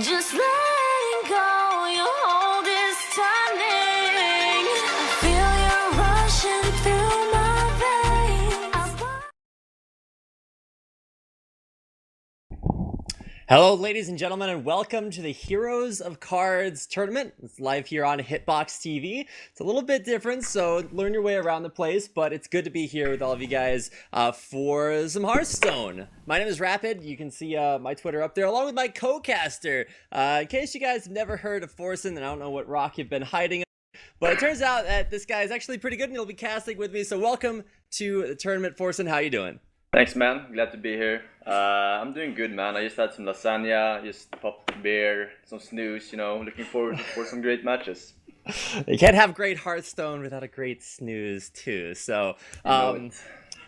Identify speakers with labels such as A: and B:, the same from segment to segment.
A: Just letting go, your hold is turning. I feel you rushing through my veins.
B: Hello, ladies and gentlemen, and welcome to the Heroes of Cards tournament. It's live here on Hitbox TV. It's a little bit different, so learn your way around the place, but it's good to be here with all of you guys for some Hearthstone. My name is Rapid. You can see my Twitter up there, along with my co-caster. In case you guys have never heard of Forsen, and I don't know what rock you've been hiding, but it turns out that this guy is actually pretty good, and he'll be casting with me, so welcome to the tournament, Forsen. How you doing?
C: Thanks, man. Glad to be here. I'm doing good, man. I just had some lasagna, just popped a beer, some snooze, you know, looking forward for some great matches.
B: You can't have great Hearthstone without a great snooze, too. So,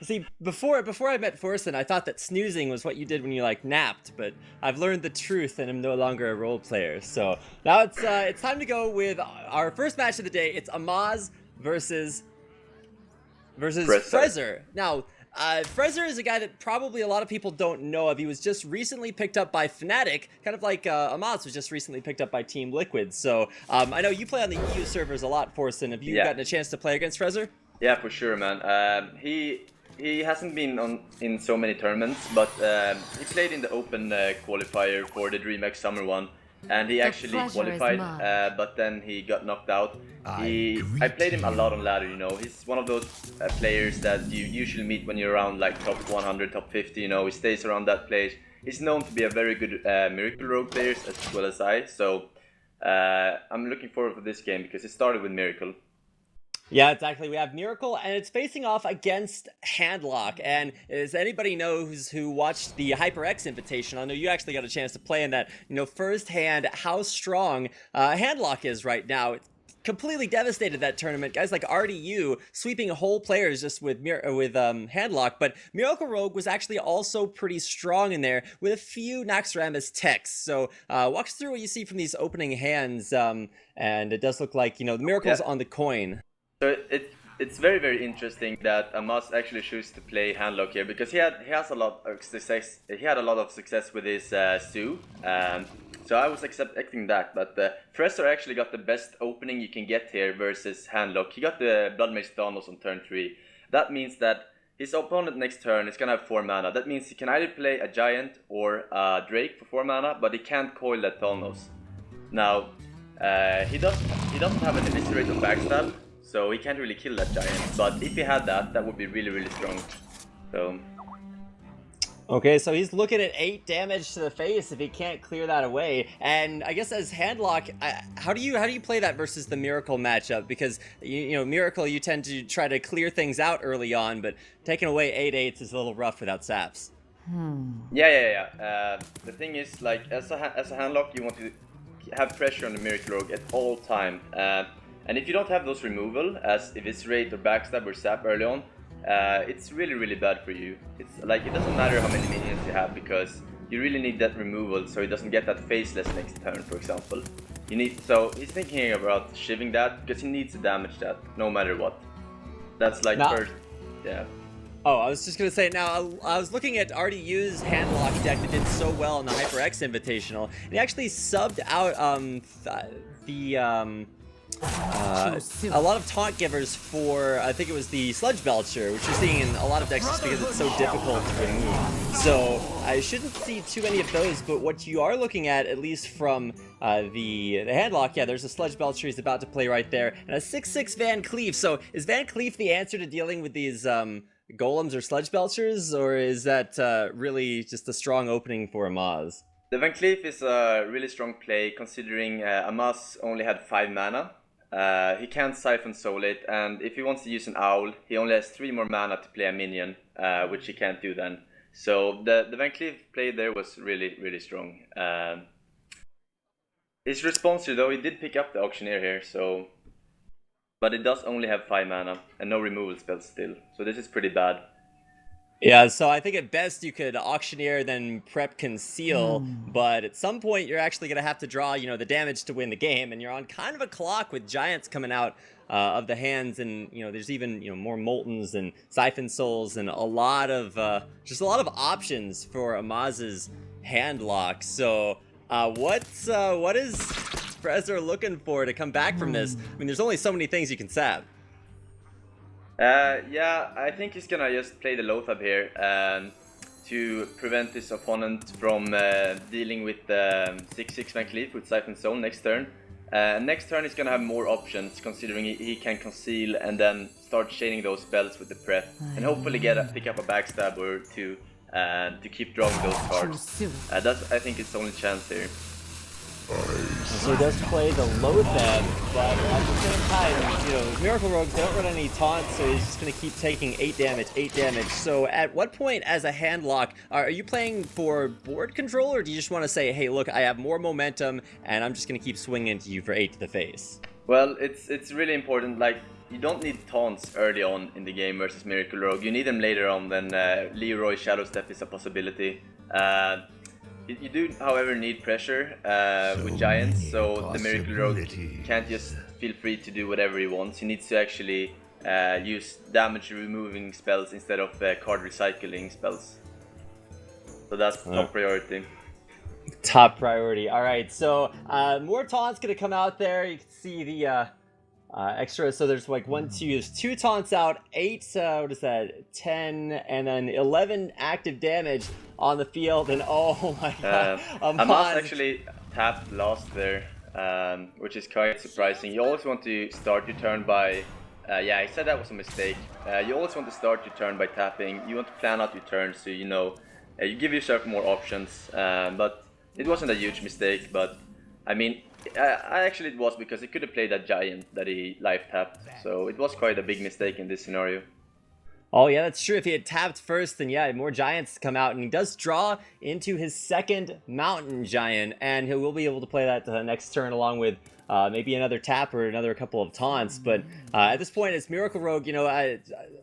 B: see, before I met Forsen, I thought that snoozing was what you did when you, like, napped, but I've learned the truth and I'm no longer a role player. So, now it's time to go with our first match of the day. It's Amaz versus Frezzar. Now, Frezzar is a guy that probably a lot of people don't know of. He was just recently picked up by Fnatic, kind of like Amaz was just recently picked up by Team Liquid. So I know you play on the EU servers a lot, Forsen. Have you gotten a chance to play against Frezzar?
C: Yeah, for sure, man. He hasn't been in so many tournaments, but he played in the open qualifier for the DreamHack Summer one. And he actually qualified, but then he got knocked out. I played him a lot on ladder, you know. He's one of those players that you usually meet when you're around like top 100, top 50, you know. He stays around that place. He's known to be a very good Miracle Rogue player as well as I. So I'm looking forward to this game because it started with Miracle.
B: Yeah, exactly. We have Miracle, and it's facing off against Handlock. And as anybody knows who watched the HyperX Invitational, I know you actually got a chance to play in that, you know, firsthand how strong Handlock is right now. It's completely devastated that tournament. Guys like RDU sweeping whole players just with Handlock, but Miracle Rogue was actually also pretty strong in there with a few Naxxramas techs. So walk us through what you see from these opening hands, and it does look like, you know, the Miracle's on the coin.
C: So it's very, very interesting that Amaz actually choose to play Handlock here because he has a lot of success. He had a lot of success with his Sue, so I was expecting that. But Frezzar actually got the best opening you can get here versus Handlock. He got the Blood Mage Thanos on turn 3. That means that his opponent next turn is gonna have 4 mana. That means he can either play a Giant or a Drake for 4 mana, but he can't coil that Thanos. Now he doesn't have an Eviscerate or Backstab. So he can't really kill that giant, but if he had that, that would be really, really strong. So
B: okay, so he's looking at 8 damage to the face if he can't clear that away. And I guess as Handlock, how do you play that versus the Miracle matchup? Because you know, Miracle, you tend to try to clear things out early on, but taking away 8/8s is a little rough without saps.
C: Yeah. The thing is, like as a Handlock, you want to have pressure on the Miracle Rogue at all time. And if you don't have those removal, as Eviscerate or Backstab or Sap early on, it's really, really bad for you. It's like, it doesn't matter how many minions you have because you really need that removal so he doesn't get that faceless next turn, for example. So he's thinking about shivving that because he needs to damage that no matter what. That's like first, yeah.
B: Oh, I was just going to say, now, I was looking at RDU's Handlock deck that did so well in the HyperX Invitational, and he actually subbed out a lot of taunt givers for, I think it was the Sludge Belcher, which you're seeing in a lot of decks just because it's so difficult to remove. So I shouldn't see too many of those, but what you are looking at least from the Handlock, yeah, there's a Sludge Belcher he's about to play right there, and a 6/6 Van Cleef. So is Van Cleef the answer to dealing with these Golems or Sludge Belchers, or is that really just a strong opening for Amaz?
C: The Van Cleef is a really strong play considering Amaz only had 5 mana. He can't Siphon Soul it, and if he wants to use an Owl, he only has 3 more mana to play a minion, which he can't do then. So the Van Cleef play there was really, really strong. His response here, though, he did pick up the Auctioneer here, so... But it does only have 5 mana, and no removal spells still, so this is pretty bad.
B: Yeah, so I think at best you could Auctioneer, then prep Conceal, but at some point you're actually going to have to draw, you know, the damage to win the game, and you're on kind of a clock with Giants coming out of the hands, and, you know, there's even, you know, more Moltens and Siphon Souls and a lot of, just a lot of options for Amaz's Handlock. So What is Frezzar looking for to come back from this? I mean, there's only so many things you can sap.
C: Yeah, I think he's gonna just play the Lothab here to prevent his opponent from dealing with 6/6 Van Cleef with Siphon Zone next turn. Next turn he's gonna have more options, considering he can conceal and then start chaining those spells with the prep, and hopefully pick up a backstab or two to keep drawing those cards. That's, I think, his only chance here.
B: So he does play the Lothab, but at the same time, you know, Miracle Rogues don't run any taunts, so he's just going to keep taking 8 damage, 8 damage. So at what point as a handlock, are you playing for board control, or do you just want to say, hey, look, I have more momentum, and I'm just going to keep swinging into you for 8 to the face?
C: Well, it's really important, like, you don't need taunts early on in the game versus Miracle Rogue. You need them later on when Leroy Shadow Step is a possibility. You do, however, need pressure with Giants, so the Miracle Rogue can't just feel free to do whatever he wants. He needs to actually use damage removing spells instead of card recycling spells. So that's top priority.
B: Top priority. All right, so more taunts gonna come out there. You can see the extra. So there's like 1, 2, there's 2 taunts out, 8, what is that, 10, and then 11 active damage on the field, and oh my god.
C: Amaz actually tapped last there, which is quite surprising. You always want to start your turn by, yeah, I said that was a mistake. You always want to start your turn by tapping. You want to plan out your turn so you know, you give yourself more options, but it wasn't a huge mistake, but I mean, actually it was, because he could have played that Giant that he life tapped, so it was quite a big mistake in this scenario.
B: Oh yeah, that's true. If he had tapped first, then yeah, more Giants come out, and he does draw into his second Mountain Giant, and he will be able to play that next turn along with maybe another tap or another couple of taunts. But at this point, it's Miracle Rogue. You know,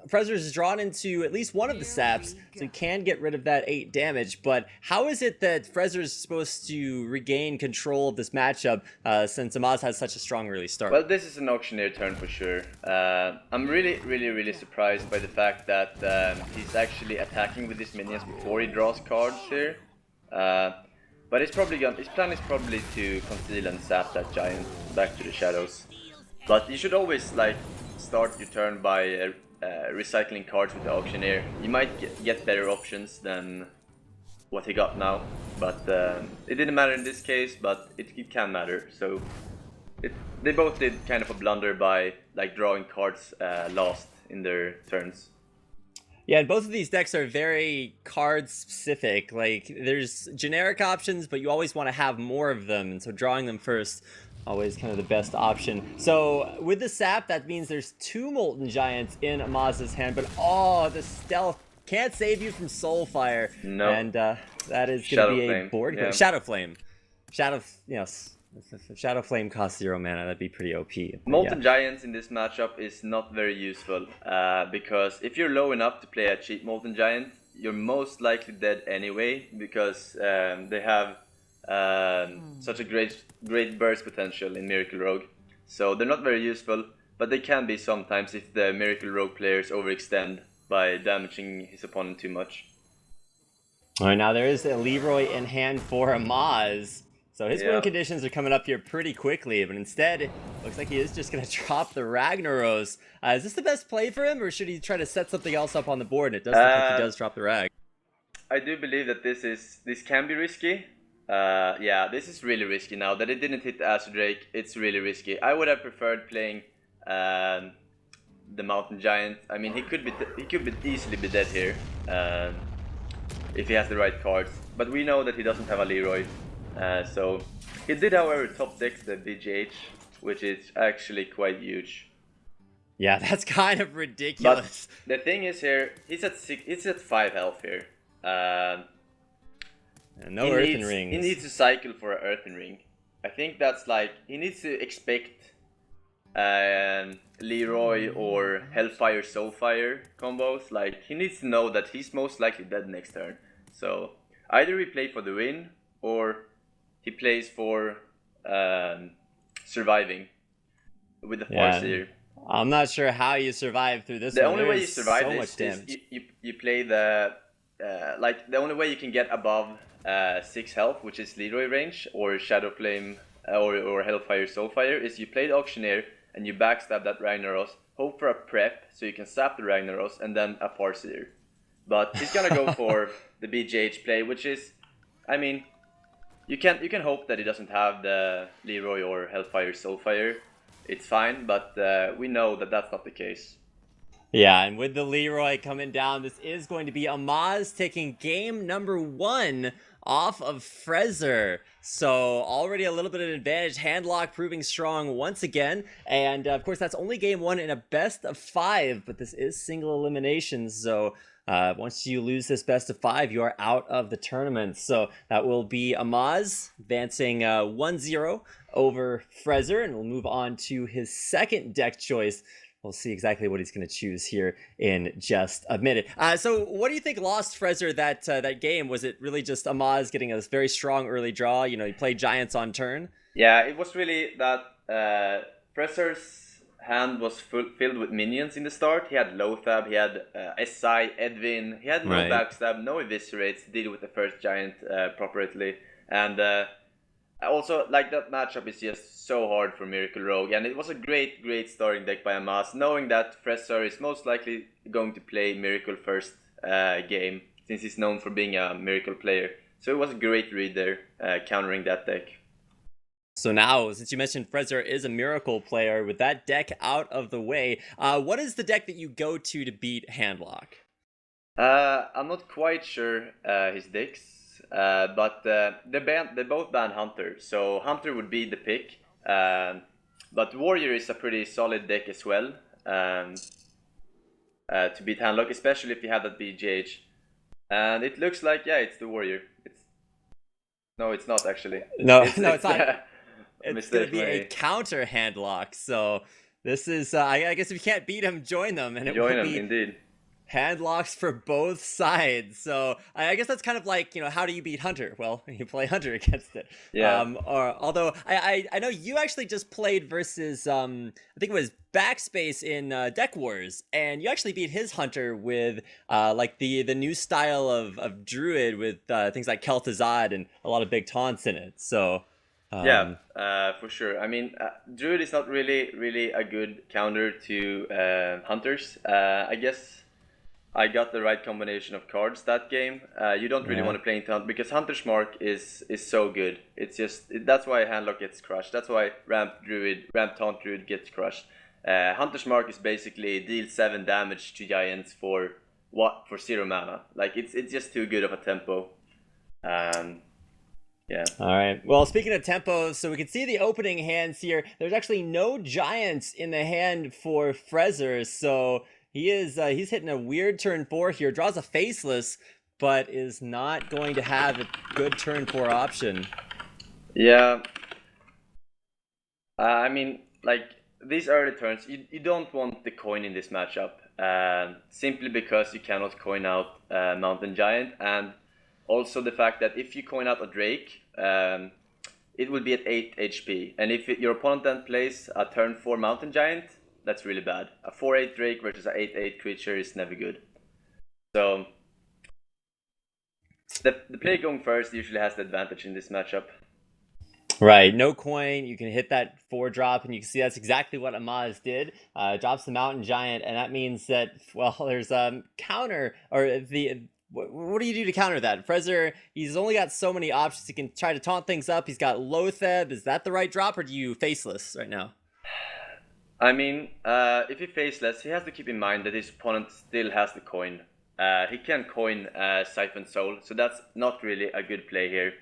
B: Frezzar is drawn into at least one of the saps, so he can get rid of that 8 damage. But how is it that Frezzar is supposed to regain control of this matchup since Amaz has such a strong early start?
C: Well, this is an auctioneer turn for sure. I'm really surprised by the fact that he's actually attacking with his minions before he draws cards here. But his plan is probably to conceal and sap that Giant back to the shadows. But you should always like start your turn by recycling cards with the auctioneer. You might get better options than what he got now, but it didn't matter in this case, but it can matter. So they both did kind of a blunder by like drawing cards last in their turns.
B: Yeah, and both of these decks are very card specific. Like, there's generic options, but you always want to have more of them, and so drawing them first, always kind of the best option. So with the sap, that means there's 2 Molten Giants in Amaz's hand, but oh, the stealth can't save you from Soulfire.
C: No.
B: And that is going to be a board.
C: Yeah.
B: Shadow Flame. Yes. If Shadow Flame costs 0 mana, that'd be pretty OP.
C: Molten Giants in this matchup is not very useful, because if you're low enough to play a cheap Molten Giant, you're most likely dead anyway, because they have such a great burst potential in Miracle Rogue. So they're not very useful, but they can be sometimes if the Miracle Rogue players overextend by damaging his opponent too much.
B: Alright, now there is a Leroy in hand for Amaz. So his win conditions are coming up here pretty quickly, but instead, it looks like he is just going to drop the Ragnaros. Is this the best play for him, or should he try to set something else up on the board? And it does look like he does drop the Rag.
C: I do believe that this can be risky. Yeah, this is really risky now. That it didn't hit the Azure Drake, it's really risky. I would have preferred playing the Mountain Giant. I mean, he could easily be dead here if he has the right cards. But we know that he doesn't have a Leroy. So he did, however, top deck the BGH, which is actually quite huge.
B: Yeah, that's kind of ridiculous.
C: But the thing is here, he's at 5 health here.
B: No Earthen Rings.
C: He needs to cycle for an Earthen Ring. I think that's like, he needs to expect Leroy or Hellfire Soulfire combos. Like, he needs to know that he's most likely dead next turn. So either we play for the win, or he plays for surviving with the Farseer.
B: I'm not sure how you survive through this.
C: The only way you survive this is you play the like the only way you can get above 6 health, which is Leroy range or Shadow Flame or Hellfire Soulfire, is you play the Auctioneer and you backstab that Ragnaros, hope for a prep so you can sap the Ragnaros, and then a Farseer. But he's gonna go for the BGH play, which is, I mean, you can hope that he doesn't have the Leroy or Hellfire Soulfire. It's fine, but we know that that's not the case.
B: Yeah, and with the Leroy coming down, this is going to be Amaz taking game number 1 off of Frezzar. So already a little bit of an advantage. Handlock proving strong once again. And of course, that's only game 1 in a best of 5, but this is single elimination. So once you lose this best of 5, you are out of the tournament. So that will be Amaz advancing 1-0 over Frezzar, and we'll move on to his second deck choice. We'll see exactly what he's going to choose here in just a minute. So what do you think lost Frezzar that game? Was it really just Amaz getting a very strong early draw? You know, he played Giants on turn.
C: Yeah, it was really that Frezzar's hand was filled with minions in the start. He had Lothab, he had SI, Edwin. He had no backstab, no eviscerates to deal with the first Giant properly. And also, like, that matchup is just so hard for Miracle Rogue, and it was a great starting deck by Amaz, knowing that Frezzar is most likely going to play Miracle first game, since he's known for being a Miracle player. So it was a great read there, countering that deck.
B: So now, since you mentioned Frezzar is a Miracle player, with that deck out of the way, what is the deck that you go to beat Handlock?
C: I'm not quite sure his decks. But they both ban Hunter, so Hunter would be the pick. But Warrior is a pretty solid deck as well to beat Handlock, especially if you have that BGH. And it looks like, yeah, it's the Warrior. No, it's not actually.
B: No, it's not. It's going to be
C: maybe.
B: a counter Handlock. So this is, I guess, if you can't beat him, join them, and it
C: Join
B: will
C: them,
B: be
C: indeed.
B: Handlocks for both sides. So I guess that's kind of like, you know, how do you beat Hunter? Well, you play Hunter against it.
C: Yeah.
B: Although I know you actually just played versus I think it was Backspace in Deck Wars, and you actually beat his Hunter with like the new style of Druid with things like Kel'Thuzad and a lot of big taunts in it. So
C: yeah, for sure. I mean, Druid is not really a good counter to Hunters. I guess I got the right combination of cards that game. You don't really want to play into Hunter because Hunter's Mark is so good. It's just that's why Handlock gets crushed. That's why Ramp Taunt Druid gets crushed. Hunter's Mark is basically deal 7 damage to Giants for 0 mana. Like it's just too good of a tempo. Yeah.
B: All right. Well, speaking of tempos, so we can see the opening hands here. There's actually no Giants in the hand for Frezzar, so he's hitting a weird turn 4 here. Draws a Faceless, but is not going to have a good turn 4 option.
C: Yeah. I mean, like, these early turns, you don't want the coin in this matchup. Simply because you cannot coin out Mountain Giant, and also the fact that if you coin out a Drake, it will be at 8 HP. And if your opponent then plays a turn 4 Mountain Giant, that's really bad. A 4/8 Drake versus a 8/8 creature is never good. So the player going first usually has the advantage in this matchup.
B: Right, no coin. You can hit that 4-drop, and you can see that's exactly what Amaz did. Drops the Mountain Giant, and that means that, well, there's counter, or the... What do you do to counter that? Frezzar, he's only got so many options. He can try to taunt things up. He's got Lothab. Is that the right drop, or do you Faceless right now?
C: I mean, if he Faceless, he has to keep in mind that his opponent still has the coin. He can coin Siphon Soul, so that's not really a good play here.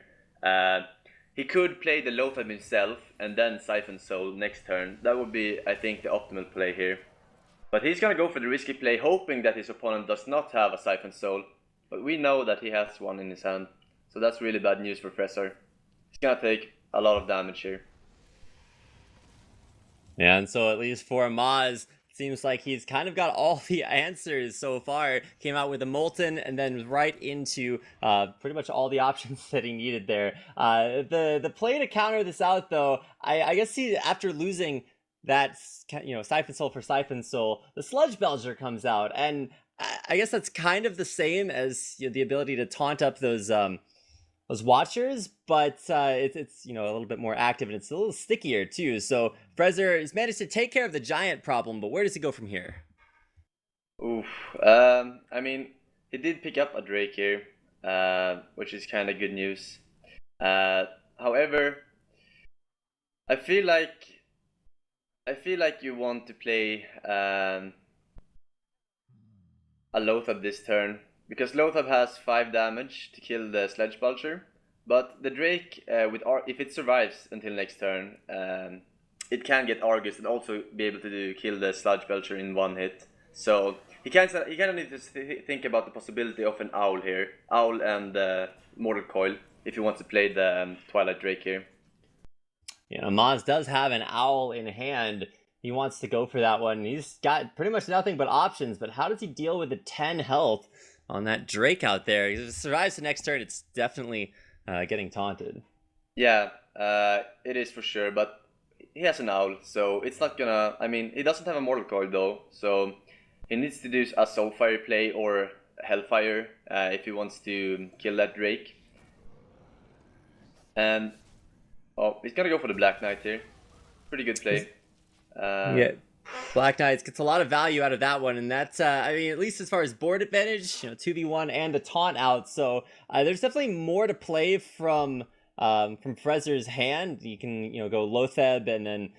C: He could play the Lothab himself and then Siphon Soul next turn. That would be, I think, the optimal play here. But he's gonna go for the risky play, hoping that his opponent does not have a Siphon Soul. But we know that he has one in his hand, so that's really bad news for Frezzar. He's gonna take a lot of damage here.
B: Yeah, and so at least for Amaz, it seems like he's kind of got all the answers so far. Came out with a Molten and then right into pretty much all the options that he needed there. The play to counter this out, though, I guess after losing that, you know, Siphon Soul for Siphon Soul, the Sludge Belcher comes out, and I guess that's kind of the same as the ability to taunt up those watchers, but it's a little bit more active and it's a little stickier too. So Frezzar has managed to take care of the giant problem, but where does he go from here?
C: Oof. I mean, he did pick up a Drake here, which is kind of good news. However, I feel like you want to play a Loatheb this turn because Loatheb has 5 damage to kill the Sledge Vulture, but the Drake if it survives until next turn, it can get Argus and also be able to kill the Sludge Belcher in 1 hit. So he kind of needs to think about the possibility of an Owl here, Owl and Mortal Coil, if he wants to play the Twilight Drake here.
B: Amaz does have an Owl in hand. He wants to go for that one. He's got pretty much nothing but options, but how does he deal with the 10 health on that Drake out there? If it survives the next turn, it's definitely getting taunted.
C: Yeah, it is for sure, but he has an Owl, so it's not gonna... I mean, he doesn't have a Mortal Coil though, so he needs to do a Soulfire play or Hellfire if he wants to kill that Drake. And... oh, he's gonna go for the Black Knight here. Pretty good play.
B: Yeah, Black Knights gets a lot of value out of that one, and that's I mean, at least as far as board advantage, 2v1 and the taunt out. So there's definitely more to play from Frezzar's hand. You can go Loatheb and then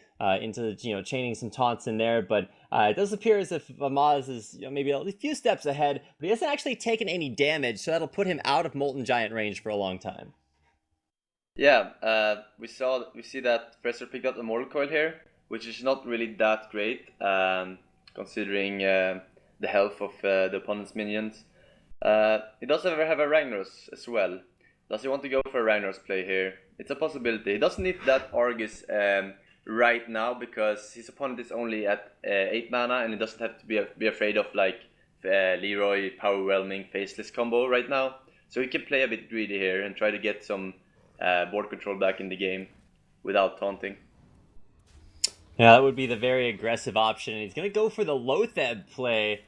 B: into chaining some taunts in there, but it does appear as if Amaz is maybe a few steps ahead, but he hasn't actually taken any damage, so that'll put him out of Molten Giant range for a long time.
C: Yeah, we see that Frezzar picked up the Mortal Coil here, which is not really that great, considering the health of the opponent's minions. He does have a Ragnaros as well. Does he want to go for a Ragnaros play here? It's a possibility. He doesn't need that Argus right now because his opponent is only at 8 mana and he doesn't have to be afraid of like Leroy, Powerwhelming, Faceless combo right now. So he can play a bit greedy here and try to get some board control back in the game without taunting.
B: Yeah, that would be the very aggressive option. He's going to go for the Loatheb play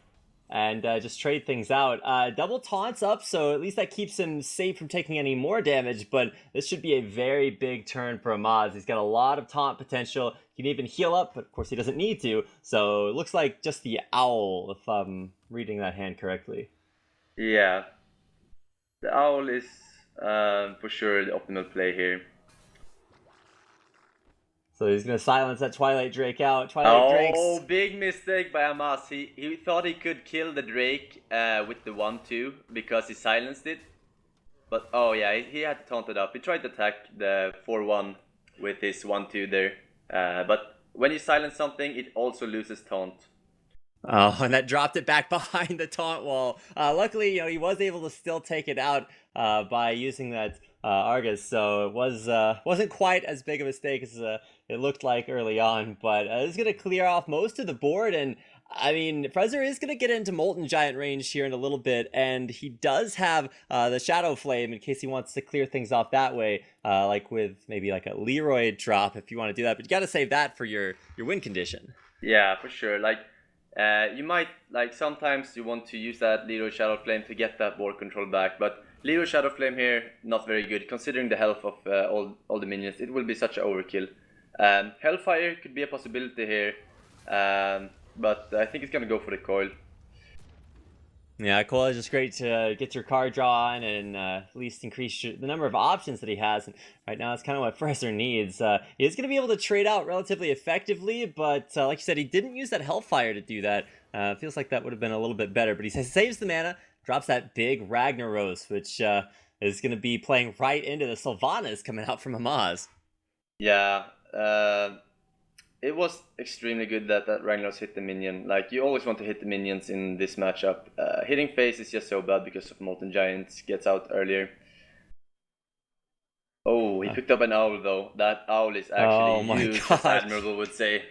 B: and just trade things out. Double taunts up, so at least that keeps him safe from taking any more damage, but this should be a very big turn for Amaz. He's got a lot of taunt potential. He can even heal up, but of course he doesn't need to. So it looks like just the Owl, if I'm reading that hand correctly.
C: Yeah, the Owl is for sure the optimal play here.
B: So he's going to silence that Twilight Drake out. Twilight
C: Oh,
B: Drake's...
C: big mistake by Amaz. He thought he could kill the Drake with the 1-2 because he silenced it. But oh yeah, he had to taunt it up. He tried to attack the 4-1 with his 1-2 there. But when you silence something, it also loses taunt.
B: Oh, and that dropped it back behind the taunt wall. Luckily, he was able to still take it out by using that Argus, so it wasn't quite as big a mistake as it looked like early on. But it's going to clear off most of the board, and I mean, Frezzar is going to get into Molten Giant range here in a little bit, and he does have the Shadow Flame in case he wants to clear things off that way, like with maybe like a Leroy drop if you want to do that. But you got to save that for your win condition.
C: Yeah, for sure. Like. You might, like, sometimes you want to use that Leroy Shadow Flame to get that board control back, but Leroy Shadow Flame here, not very good, considering the health of all the minions. It will be such an overkill. Hellfire could be a possibility here, but I think it's gonna go for the Coil.
B: Yeah, Coil is just great to get your card draw on and at least increase the number of options that he has. And right now, it's kind of what Frezzar needs. He is going to be able to trade out relatively effectively, but like you said, he didn't use that Hellfire to do that. Feels like that would have been a little bit better, but he saves the mana, drops that big Ragnaros, which is going to be playing right into the Sylvanas coming out from Amaz.
C: Yeah, it was extremely good that Ragnaros hit the minion. Like, you always want to hit the minions in this matchup. Hitting face is just so bad because of Molten Giants gets out earlier. Oh, he picked up an Owl though. That Owl is actually huge, as Admirable would say.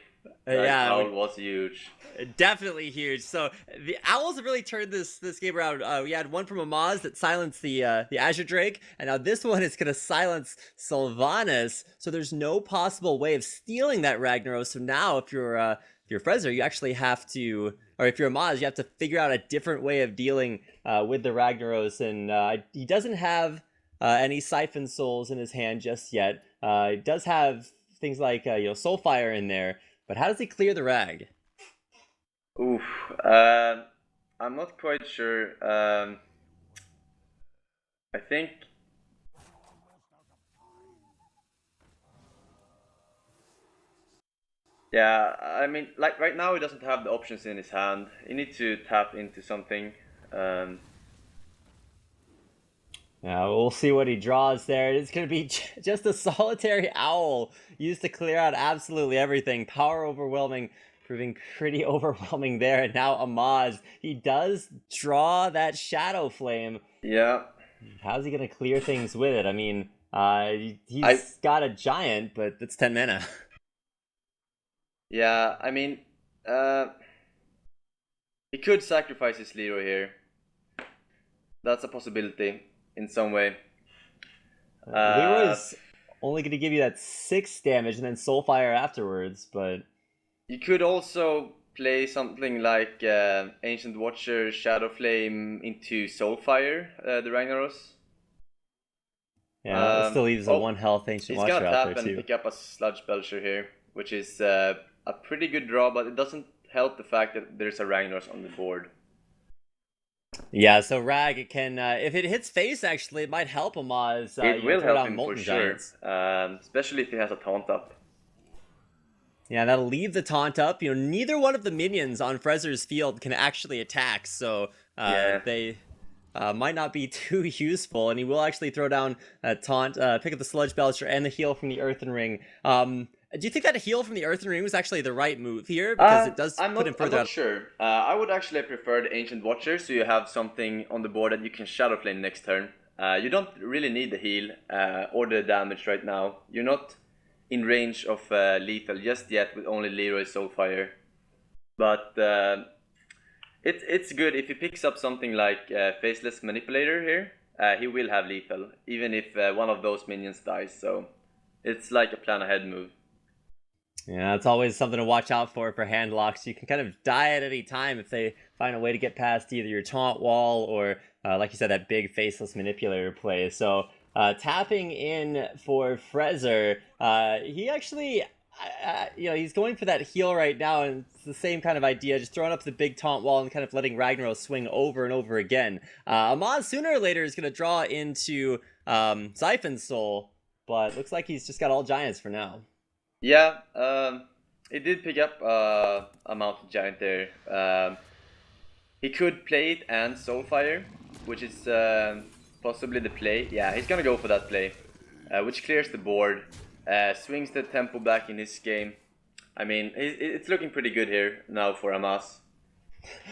C: That Owl was huge.
B: Definitely huge. So the Owls have really turned this game around. We had one from Amaz that silenced the Azure Drake, and now this one is going to silence Sylvanas. So there's no possible way of stealing that Ragnaros. So now if you're Frezzar, you actually have to, or if you're Amaz, you have to figure out a different way of dealing with the Ragnaros. And he doesn't have any Siphon Souls in his hand just yet. He does have things like Soulfire in there, but how does he clear the Rag?
C: Oof. I'm not quite sure. I think. Yeah, I mean, like right now he doesn't have the options in his hand. He needs to tap into something.
B: Yeah, we'll see what he draws there. It's going to be just a solitary owl used to clear out absolutely everything. Power overwhelming, proving pretty overwhelming there. And now Amaz, he does draw that Shadow Flame.
C: Yeah.
B: How's he going to clear things with it? I mean, he's
C: I
B: got a giant, but it's 10 mana.
C: yeah, I mean, he could sacrifice his Leroy here. That's a possibility in some way.
B: Leroy's only going to give you that 6 damage and then Soulfire afterwards, but
C: You could also play something like Ancient Watcher, Shadow Flame into Soulfire, the Ragnaros.
B: yeah, it still leaves a 1 health Ancient
C: He's
B: Watcher
C: gonna
B: out
C: tap
B: there
C: and
B: too.
C: pick up a Sludge Belcher here, which is a pretty good draw, but it doesn't help the fact that there's a Ragnaros on the board.
B: Yeah, so Rag can, if it hits face, actually, it might help Amaz.
C: It will
B: throw
C: help
B: down
C: him for
B: Molten
C: sure,
B: Giants.
C: especially if he has a taunt up.
B: Yeah, that'll leave the taunt up. Neither one of the minions on Frezzar's field can actually attack, so
C: Yeah.
B: they might not be too useful. And he will actually throw down a taunt, pick up the Sludge Belcher and the heal from the Earthen Ring. Do you think that a heal from the Earthen Ring was actually the right move here? Because it does
C: I'm
B: put him further
C: not
B: out.
C: sure. I would actually prefer the Ancient Watcher, so you have something on the board that you can Shadow Flame next turn. You don't really need the heal or the damage right now. You're not in range of lethal just yet with only Leroy Soulfire. But it's good if he picks up something like Faceless Manipulator here. He will have lethal, even if one of those minions dies. So it's like a plan ahead move.
B: Yeah, it's always something to watch out for hand locks. You can kind of die at any time if they find a way to get past either your taunt wall or, like you said, that big faceless manipulator play. So tapping in for Frezzar, he actually, he's going for that heal right now, and it's the same kind of idea, just throwing up the big taunt wall and kind of letting Ragnaros swing over and over again. Amaz sooner or later is going to draw into Siphon Soul, but looks like he's just got all giants for now.
C: Yeah, it did pick up a Mountain Giant there. He could play it and Soulfire, which is possibly the play. Yeah, he's gonna go for that play, which clears the board, swings the tempo back in his game. I mean, it's looking pretty good here now for Amaz.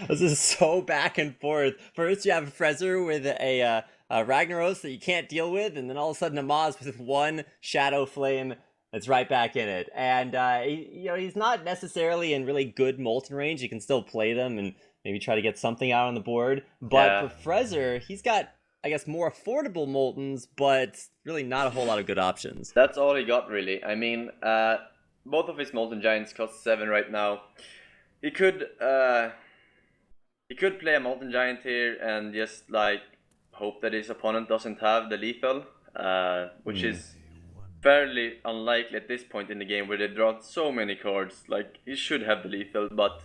B: This is so back and forth. First, you have Frezzar with a Ragnaros that you can't deal with, and then all of a sudden Amaz with one Shadow Flame that's right back in it. And he's not necessarily in really good Molten range. You can still play them and maybe try to get something out on the board. But for Frezzar, he's got, I guess, more affordable Moltens, but really not a whole lot of good options.
C: That's all he got, really. I mean, both of his Molten Giants cost 7 right now. He could play a Molten Giant here and just like hope that his opponent doesn't have the lethal, which is fairly unlikely at this point in the game where they draw so many cards. Like, he should have the lethal, but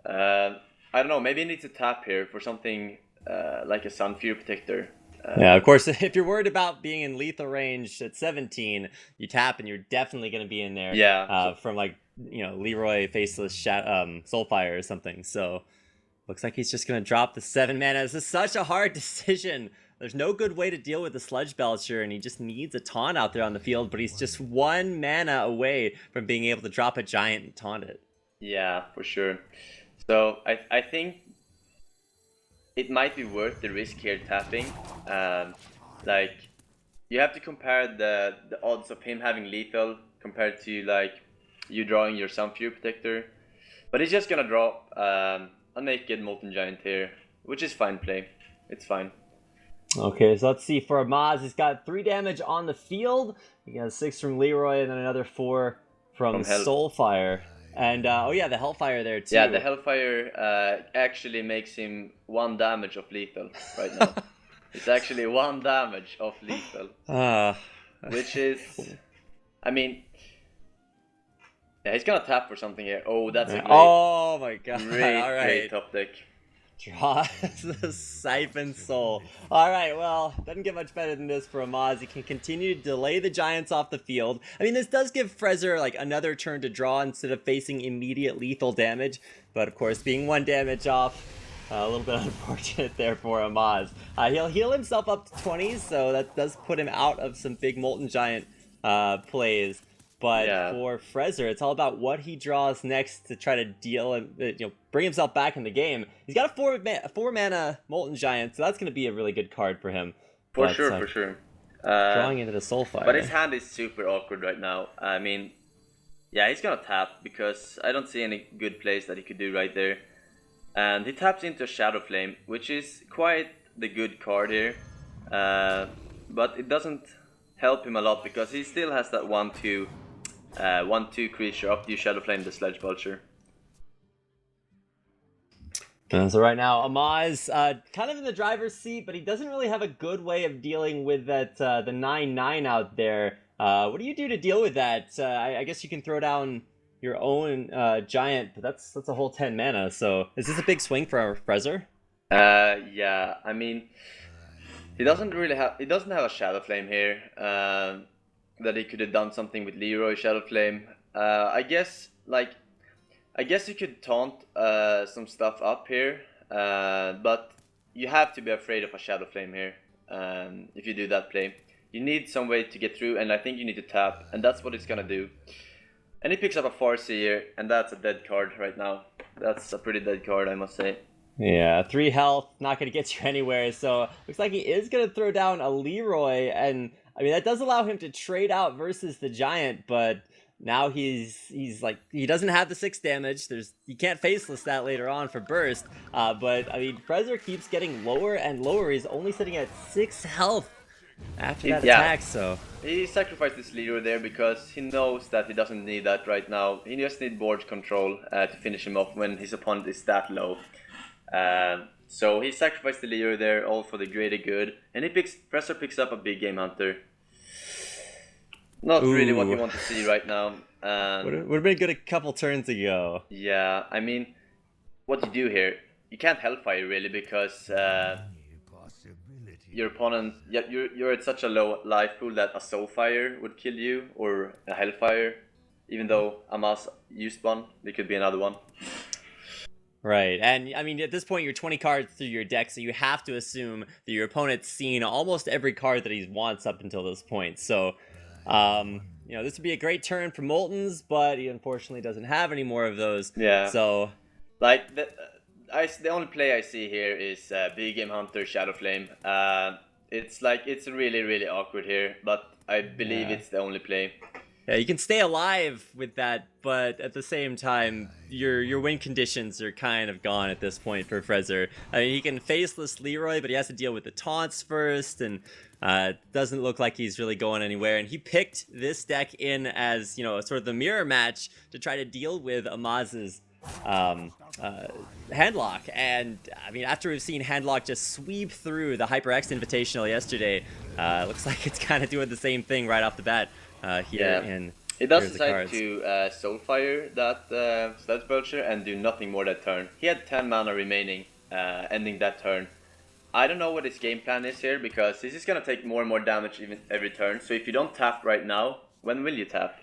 C: I don't know, maybe he needs to tap here for something like a Sunfury Protector.
B: Yeah, of course, if you're worried about being in lethal range at 17, you tap and you're definitely going to be in there.
C: Yeah.
B: From like, Leroy Faceless Soulfire or something. So looks like he's just going to drop the 7 mana. This is such a hard decision. There's no good way to deal with the Sludge Belcher, and he just needs a taunt out there on the field, but he's just 1 mana away from being able to drop a giant and taunt it.
C: Yeah, for sure. So I think it might be worth the risk here tapping. Like, you have to compare the odds of him having lethal compared to like you drawing your Sunfury Protector. But he's just gonna drop a naked Molten Giant here, which is fine play. It's fine.
B: Okay, so let's see. For Amaz, he's got 3 damage on the field. He has 6 from Leroy and then another 4 from
C: Hell.
B: Soulfire. And oh yeah, the Hellfire there too.
C: Yeah, the Hellfire actually makes him 1 damage of lethal right now. It's actually 1 damage of lethal,
B: Uh,
C: which is, I mean, yeah, he's gonna tap for something here. Oh, that's a great,
B: oh my god!
C: great,
B: All right,
C: great top deck.
B: draw the Siphon Soul. All right, well, doesn't get much better than this for Amaz. He can continue to delay the Giants off the field. I mean, this does give Frezzar like another turn to draw instead of facing immediate lethal damage. But of course, being 1 damage off, a little bit unfortunate there for Amaz. He'll heal himself up to 20, so that does put him out of some big Molten Giant plays. But
C: Yeah.
B: for Frezzar, it's all about what he draws next to try to deal and bring himself back in the game. He's got a 4 mana Molten Giant, so that's going to be a really good card for him.
C: For
B: But,
C: sure, for sure.
B: drawing into the Soulfire.
C: But his hand is super awkward right now. I mean, yeah, he's gonna tap because I don't see any good plays that he could do right there. And he taps into a Shadow Flame, which is quite the good card here. But it doesn't help him a lot because he still has that 1/2 creature after you Shadow Flame the Sledge Vulture.
B: So right now, Amaz kind of in the driver's seat, but he doesn't really have a good way of dealing with that the 9/9 out there. What do you do to deal with that? I guess you can throw down your own giant, but that's a whole 10 mana. So is this a big swing for Frezzar?
C: Yeah, I mean, he doesn't have a Shadow Flame here. That he could have done something with Leroy Shadow Flame. I guess you could taunt some stuff up here, but you have to be afraid of a Shadow Flame here. If you do that play, you need some way to get through, and I think you need to tap, and that's what it's gonna do. And he picks up a Farsi here, and that's a dead card right now. That's a pretty dead card, I must say.
B: Yeah, 3 health, not going to get you anywhere. So looks like he is going to throw down a Leroy, and I mean that does allow him to trade out versus the giant, but now he's like he doesn't have the 6 damage. You can't faceless that later on for burst. But I mean Frezzar keeps getting lower and lower. He's only sitting at 6 health after that attack. So
C: he sacrificed his Leroy there because he knows that he doesn't need that right now. He just needs board control to finish him off when his opponent is that low. So he sacrificed the Leroy there, all for the greater good, and Frezzar picks up a big Game Hunter. Not really what you want to see right now.
B: would have been good a couple turns ago.
C: Yeah, I mean, what you do here, you can't Hellfire really because your opponent, you're at such a low life pool that a Soulfire would kill you, or a Hellfire. Even though Amaz used one, there could be another one.
B: Right, and I mean at this point you're 20 cards through your deck, so you have to assume that your opponent's seen almost every card that he wants up until this point. So, this would be a great turn for Moltens, but he unfortunately doesn't have any more of those.
C: Yeah.
B: So,
C: like the only play I see here is Big Game Hunter Shadow Flame. It's really really awkward here, but I believe it's the only play.
B: yeah, you can stay alive with that, but at the same time, your win conditions are kind of gone at this point for Frezzar. I mean, he can faceless Leroy, but he has to deal with the taunts first, and doesn't look like he's really going anywhere. And he picked this deck in as, sort of the mirror match to try to deal with Amaz's Handlock. And I mean, after we've seen Handlock just sweep through the HyperX Invitational yesterday, looks like it's kind of doing the same thing right off the bat. Here
C: it does decide to Soulfire that Sledge Vulture and do nothing more that turn. He had 10 mana remaining, ending that turn. I don't know what his game plan is here because this is gonna take more and more damage even every turn. So if you don't tap right now, when will you tap?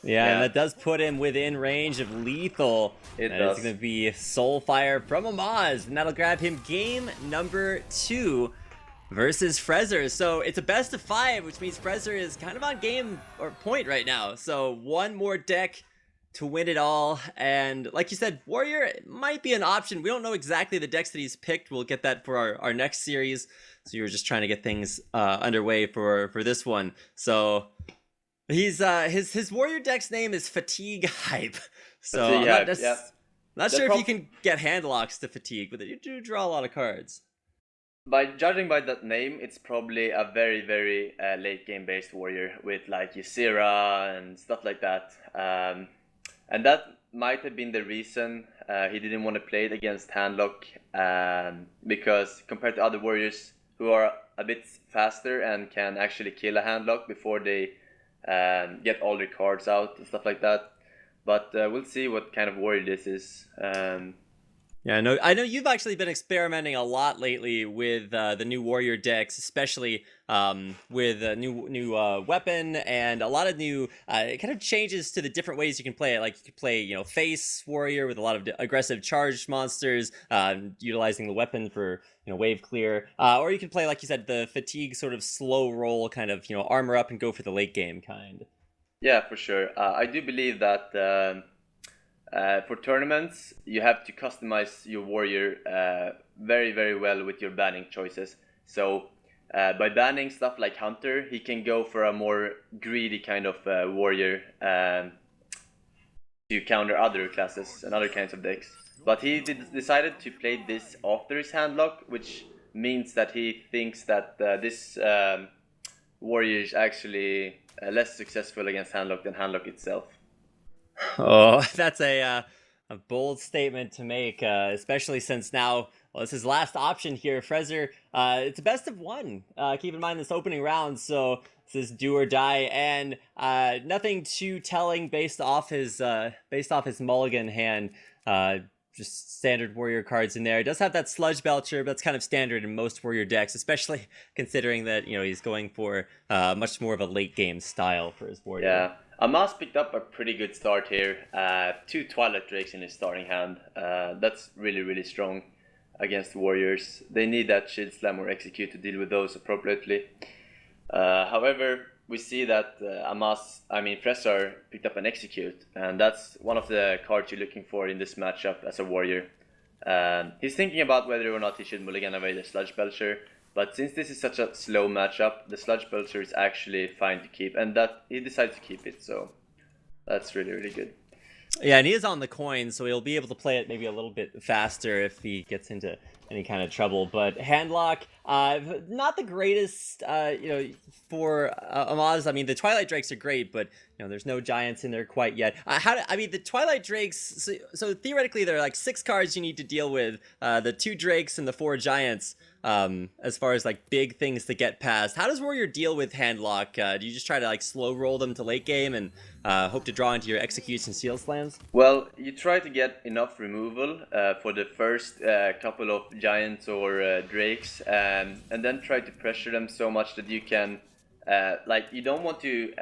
B: Yeah, and that does put him within range of lethal.
C: It
B: and
C: does.
B: It's gonna be Soulfire from Amaz, and that'll grab him game number 2. Versus Frezzar. So it's a best of 5, which means Frezzar is kind of on game or point right now. So one more deck to win it all. And like you said, Warrior might be an option. We don't know exactly the decks that he's picked. We'll get that for our next series. So you were just trying to get things underway for this one. So he's his Warrior deck's name is Fatigue Hype. So not sure if you can get Handlocks to Fatigue, but you do draw a lot of cards.
C: Judging by that name, it's probably a very, very late game based warrior with like Ysera and stuff like that. And that might have been the reason he didn't want to play it against Handlock, because compared to other warriors who are a bit faster and can actually kill a Handlock before they get all their cards out and stuff like that. But we'll see what kind of warrior this is.
B: Yeah, I know you've actually been experimenting a lot lately with the new warrior decks, especially with a new weapon and a lot of new kind of changes to the different ways you can play it. Like you could play, face warrior with a lot of aggressive charged monsters, utilizing the weapon for wave clear, or you can play, like you said, the fatigue sort of slow roll kind of armor up and go for the late game kind.
C: Yeah, for sure. I do believe that. For tournaments, you have to customize your warrior very, very well with your banning choices. So by banning stuff like Hunter, he can go for a more greedy kind of warrior to counter other classes and other kinds of decks. But he decided to play this after his handlock, which means that he thinks that this warrior is actually less successful against handlock than handlock itself.
B: Oh, that's a bold statement to make, especially since now, well, this is his last option here. Frezzar, it's a best of one. Keep in mind this opening round, so this is do or die, and nothing too telling based off his mulligan hand. Just standard warrior cards in there. It does have that sludge belcher, but that's kind of standard in most warrior decks, especially considering that he's going for much more of a late game style for his warrior.
C: Yeah. Amaz picked up a pretty good start here. 2 Twilight Drakes in his starting hand. That's really, really strong against warriors. They need that Shield Slam or Execute to deal with those appropriately. However, we see that Frezzar picked up an Execute, and that's one of the cards you're looking for in this matchup as a warrior. He's thinking about whether or not he should mulligan away the Sludge Belcher. But since this is such a slow matchup, the Sludge Belcher is actually fine to keep, and that he decided to keep it, so that's really, really good.
B: Yeah, and he is on the coin, so he'll be able to play it maybe a little bit faster if he gets into any kind of trouble. But handlock, not the greatest, for Amaz. I mean, the Twilight Drakes are great, but there's no giants in there quite yet. The Twilight Drakes. So theoretically, there are like 6 cards you need to deal with. The 2 Drakes and the 4 giants. As far as like big things to get past. How does warrior deal with handlock? Do you just try to like slow roll them to late game and hope to draw into your executes and seal slams?
C: Well, you try to get enough removal for the first couple of giants or drakes, and then try to pressure them so much that you can you don't want to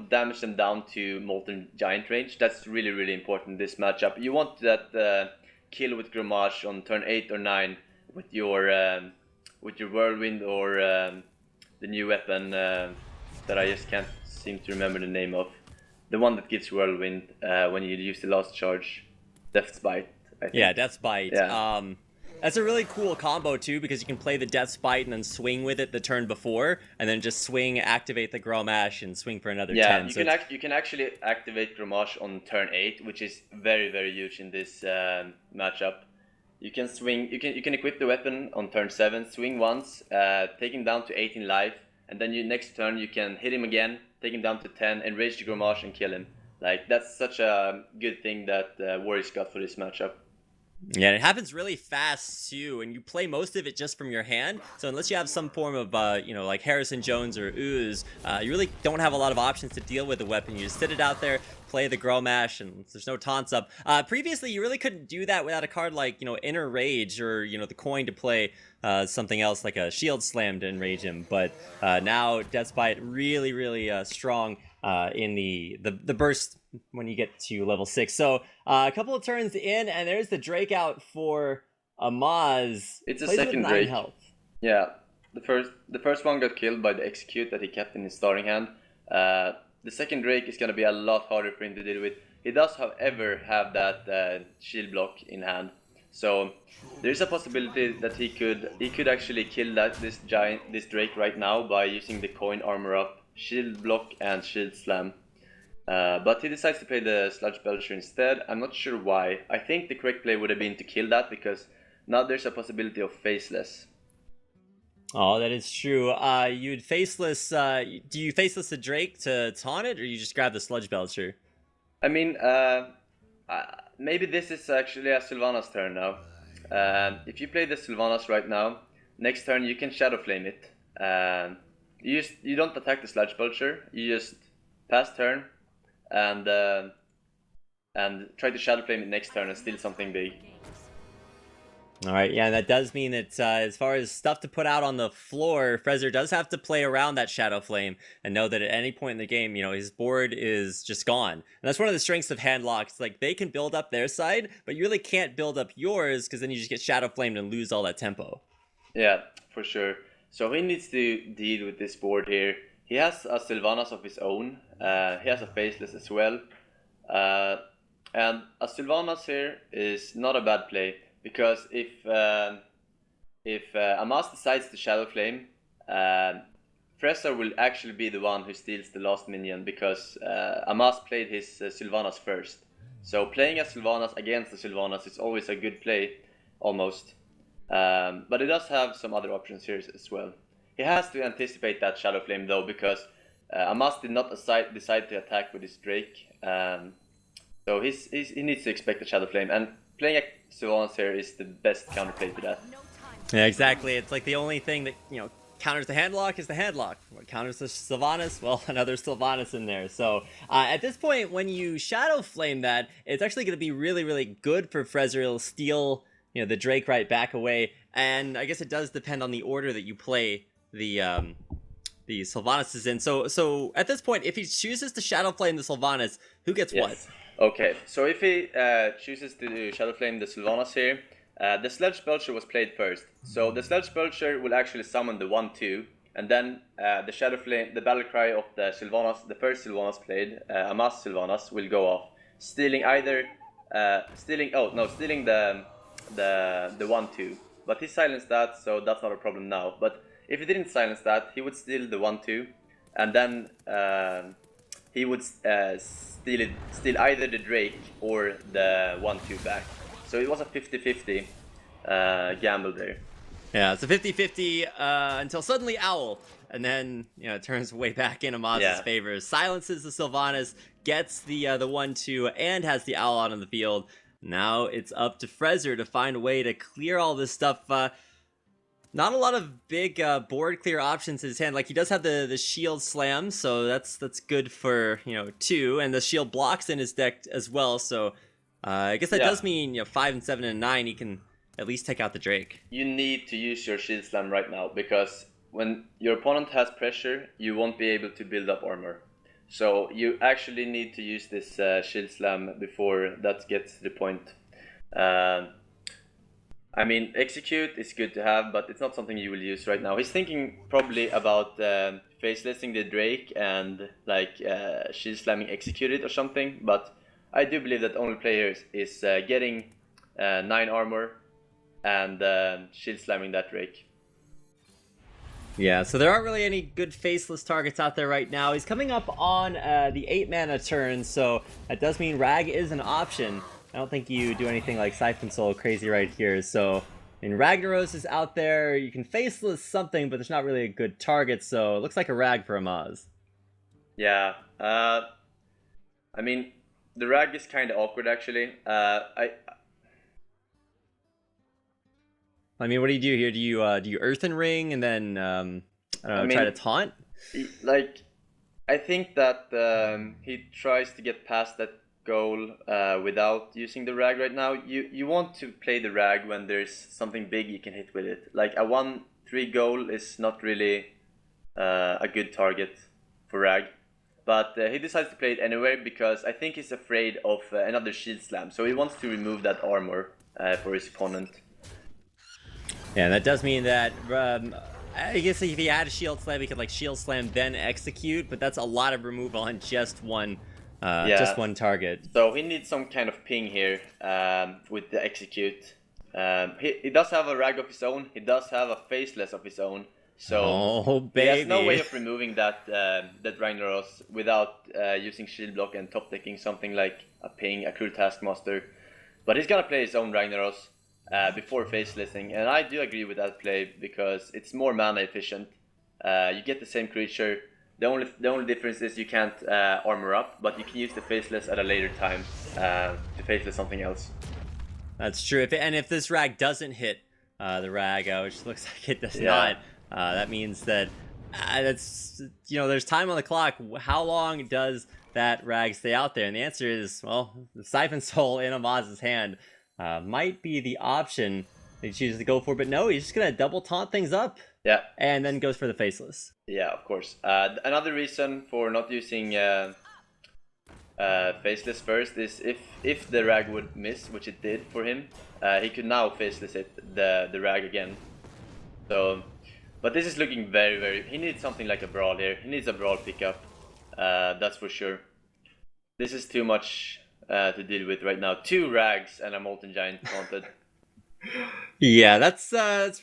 C: damage them down to molten giant range. That's really, really important in this matchup. You want that kill with Gromage on turn 8 or 9 with your whirlwind or the new weapon that I just can't seem to remember the name of. The one that gives whirlwind when you use the last charge. Death's Bite, I think.
B: Yeah, Death's Bite.
C: Yeah.
B: That's a really cool combo too, because you can play the Death's Bite and then swing with it the turn before, and then just swing, activate the Grommash, and swing for another 10.
C: You can actually activate Grommash on turn 8, which is very, very huge in this matchup. You can swing. You can equip the weapon on turn 7, swing once, take him down to 18 life, and then next turn you can hit him again, take him down to 10, enrage the Gromage and kill him. Like, that's such a good thing that Warriors got for this matchup.
B: Yeah, and it happens really fast too, and you play most of it just from your hand. So unless you have some form of, like Harrison Jones or Ooze, you really don't have a lot of options to deal with the weapon. You just sit it out there, play the Grommash, and there's no taunts up. Previously, you really couldn't do that without a card like, Inner Rage or, the coin to play something else like a Shield Slam to enrage him. But now Death's Bite really, really strong in the burst when you get to level 6. So a couple of turns in, and there's the Drake out for Amaz.
C: It's a
B: Plays
C: second
B: with 9
C: Drake.
B: health.
C: Yeah, the first one got killed by the Execute that he kept in his starting hand. The second Drake is going to be a lot harder for him to deal with. He does, however, have that shield block in hand. So there's a possibility that he could actually kill this Drake right now by using the coin armor up, shield block, and shield slam. But he decides to play the Sludge Belcher instead. I'm not sure why. I think the correct play would have been to kill that, because now there's a possibility of Faceless.
B: Oh, that is true. You'd Faceless. Do you Faceless the Drake to taunt it, or you just grab the Sludge Belcher?
C: I mean, maybe this is actually a Sylvanas turn now. If you play the Sylvanas right now, next turn you can Shadow Flame it. You don't attack the Sludge Belcher. You just pass turn and try to Shadow Flame it next turn and steal something big.
B: All right, yeah, that does mean that as far as stuff to put out on the floor, Frezzar does have to play around that Shadow Flame and know that at any point in the game, you know, his board is just gone. And that's one of the strengths of Handlocks. Like, they can build up their side, but you really can't build up yours because then you just get Shadow Flamed and lose all that tempo.
C: Yeah, for sure. So he needs to deal with this board here. He has a Sylvanas of his own. He has a Faceless as well. And a Sylvanas here is not a bad play. Because if Amaz decides to Shadow Flame, Frezzar will actually be the one who steals the last minion because Amaz played his Sylvanas first. So playing a Sylvanas against the Sylvanas is always a good play, almost. But it does have some other options here as well. He has to anticipate that Shadow Flame though, because Amaz did not decide to attack with his Drake. So he needs to expect the Shadow Flame, and playing a Sylvanas here is the best counterplay to that.
B: Yeah, exactly. It's like the only thing that, you know, counters the Handlock is the Handlock. What counters the Sylvanas? Well, another Sylvanas in there. So at this point, when you Shadow Flame that, it's actually going to be really, really good for Frezzar. It'll steal, you know, the Drake right back away. And I guess it does depend on the order that you play the Sylvanas in. So at this point, if he chooses to Shadow Flame the Sylvanas, who gets what?
C: Okay, so if he chooses to Shadow Flame the Sylvanas here, the Sledge Belcher was played first. So the Sledge Belcher will actually summon the 1-2, and then the Shadow Flame, the Battle Cry of the Sylvanas, the first Sylvanas played, Amaz Sylvanas, will go off, stealing the 1-2. But he silenced that, so that's not a problem now. But if he didn't silence that, he would steal the 1-2, and then he would steal either the Drake or the 1-2 back. So it was a 50-50 gamble there.
B: Yeah, it's a 50-50 until suddenly Owl, and then, you know, it turns way back in Amaz's favor. Silences the Sylvanas, gets the 1-2, and has the Owl out on the field. Now it's up to Frezzar to find a way to clear all this stuff. Not a lot of big board clear options in his hand. Like, he does have the shield slam, so that's good for, you know, 2, and the shield blocks in his deck as well. So I guess that does mean, you know, 5 and 7 and 9 he can at least take out the Drake.
C: You need to use your shield slam right now, because when your opponent has pressure, you won't be able to build up armor. So you actually need to use this shield slam before that gets to the point. I mean, execute is good to have, but it's not something you will use right now. He's thinking probably about facelessing the Drake and like shield slamming executed or something, but I do believe that the only player is getting 9 armor and shield slamming that Drake.
B: Yeah, so there aren't really any good faceless targets out there right now. He's coming up on the 8 mana turn, so that does mean Rag is an option. I don't think you do anything like Siphon Soul crazy right here. So, Ragnaros is out there. You can faceless something, but there's not really a good target. So, it looks like a Rag for Amaz.
C: Yeah. I mean, the Rag is kind of awkward, actually.
B: I mean, what do you do here? Do you Earthen Ring and then, I don't know, try to taunt?
C: Like, I think that he tries to get past that goal without using the Rag right now. You want to play the Rag when there's something big you can hit with it. Like a 1-3 goal is not really a good target for Rag, but he decides to play it anyway because I think he's afraid of another shield slam, so he wants to remove that armor for his opponent.
B: Yeah, that does mean that I guess if he had a shield slam, he could like shield slam then execute, but that's a lot of removal on just one target.
C: So he needs some kind of ping here with the execute. He does have a Rag of his own. He does have a faceless of his own. So he has no way of removing that Ragnaros without using shield block and top decking something like a ping, a Cruel Taskmaster. But he's gonna play his own Ragnaros before facelessing, and I do agree with that play because it's more mana efficient. You get the same creature The only difference is you can't armor up, but you can use the faceless at a later time to faceless something else.
B: That's true. If this rag doesn't hit the rag, which looks like it does
C: Yeah.
B: not, that means that that's, you know, there's time on the clock. How long does that rag stay out there? And the answer is, well, the Siphon Soul in Amaz's hand might be the option he chooses to go for, but no, he's just gonna double taunt things up.
C: Yeah.
B: And then goes for the faceless.
C: Yeah, of course. Another reason for not using faceless first is if the rag would miss, which it did for him, he could now faceless it the rag again. So, but this is looking very. He needs something like a brawl here. He needs a brawl pickup. That's for sure. This is too much to deal with right now. 2 rags and a molten giant taunted.
B: Yeah, that's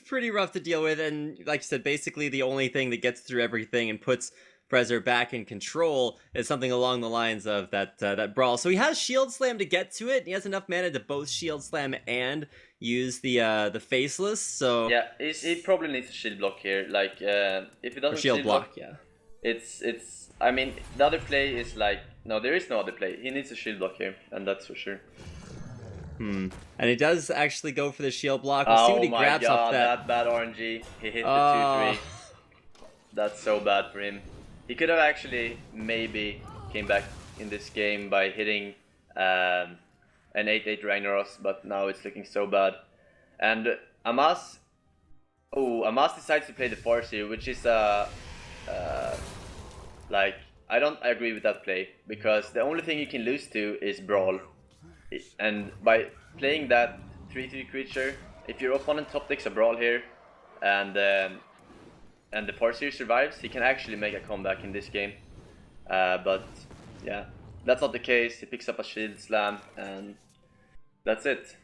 B: pretty rough to deal with, and like you said, basically the only thing that gets through everything and puts Frezzar back in control is something along the lines of that brawl. So he has Shield Slam to get to it. He has enough mana to both Shield Slam and use the faceless. So
C: Yeah, he probably needs a shield block here. Like if he doesn't
B: shield block, yeah.
C: It's I mean, the other play is like, no, there is no other play. He needs a shield block here, and that's for sure.
B: And he does actually go for the shield block. We'll see what he grabs off that.
C: that bad RNG. He hit the 2-3. That's so bad for him. He could have actually maybe came back in this game by hitting an 8-8 Ragnaros, but now it's looking so bad. And Amaz decides to play the Force here, which is like, I don't agree with that play, because the only thing you can lose to is Brawl. And by playing that 3-3 creature, if your opponent top decks a Brawl here, and the Parseer survives, he can actually make a comeback in this game. But yeah, that's not the case. He picks up a Shield Slam, and that's it.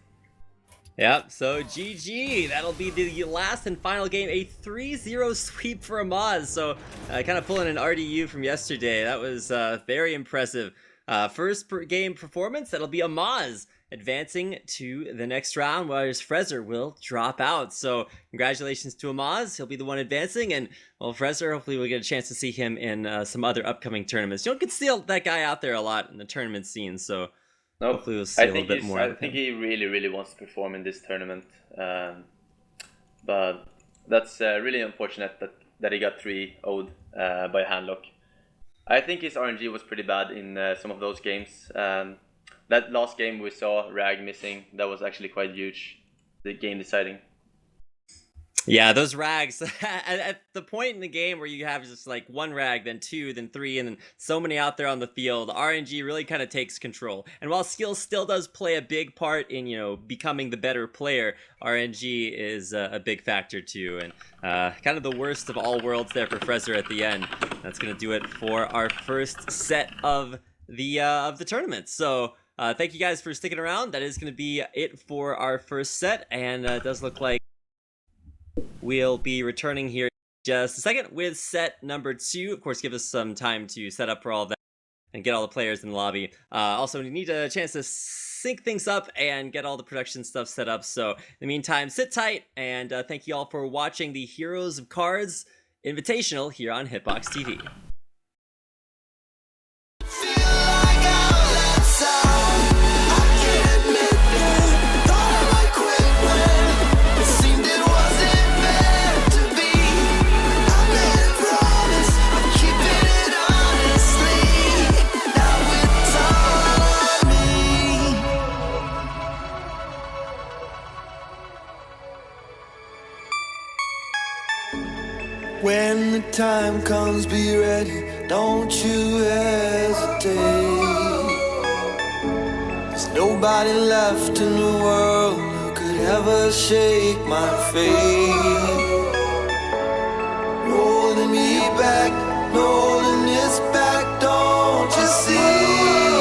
B: Yeah, so GG. That'll be the last and final game. A 3-0 sweep for Amaz. So kind of pulling an RDU from yesterday. That was very impressive. First game performance, that'll be Amaz advancing to the next round, whereas Frezzar will drop out. So congratulations to Amaz. He'll be the one advancing, and well, Frezzar, hopefully we'll get a chance to see him in some other upcoming tournaments. You don't get to see that guy out there a lot in the tournament scene, so
C: nope.
B: Hopefully we'll see a little bit more.
C: I think he really wants to perform in this tournament, but that's really unfortunate that he got 3-0'd by Handlock. I think his RNG was pretty bad in some of those games. That last game we saw Rag missing, that was actually quite huge, the game deciding.
B: Yeah, those rags, at the point in the game where you have just like 1 rag, then 2, then 3, and then so many out there on the field, RNG really kind of takes control. And while skill still does play a big part in, you know, becoming the better player, RNG is a big factor too. And kind of the worst of all worlds there for Frezzar at the end. That's going to do it for our first set of the tournament. So thank you guys for sticking around. That is going to be it for our first set, and it does look like we'll be returning here in just a second with set number 2. Of course, give us some time to set up for all of that and get all the players in the lobby. Also, we need a chance to sync things up and get all the production stuff set up. So in the meantime, sit tight, and thank you all for watching the Heroes of Cards Invitational here on Hitbox TV.
D: When the time comes, be ready, don't you hesitate. There's nobody left in the world who could ever shake my faith. Holding me back, holding this back, don't you see?